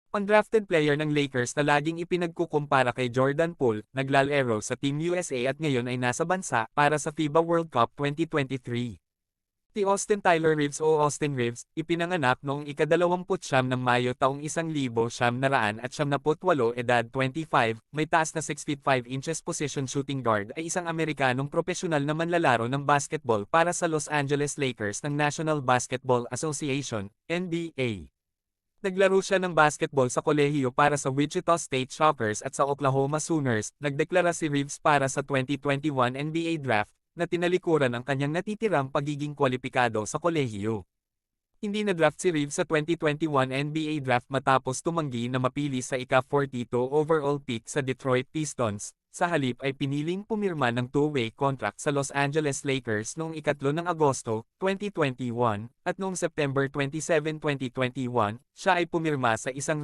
Undrafted player ng Lakers na laging ipinagkukumpara kay Jordan Poole, naglalaro sa Team USA at ngayon ay nasa bansa para sa FIBA World Cup 2023. Si Austin Tyler Reeves o Austin Reeves, ipinanganak noong ika-29 ng Mayo taong 1978, edad 25, may taas na 6 feet 5 inches position shooting guard ay isang Amerikanong propesyonal na manlalaro ng basketball para sa Los Angeles Lakers ng National Basketball Association, NBA. Naglaro siya ng basketball sa kolehiyo para sa Wichita State Shockers at sa Oklahoma Sooners. Nagdeklara si Reeves para sa 2021 NBA Draft, na tinalikuran ang kanyang natitirang pagiging kwalipikado sa kolehiyo. Hindi na-draft si Reeves sa 2021 NBA Draft matapos tumanggi na mapili sa ika-42 overall pick sa Detroit Pistons. Sa halip ay piniling pumirma ng two-way contract sa Los Angeles Lakers noong ika-3 ng Agosto, 2021, at noong September 27, 2021, siya ay pumirma sa isang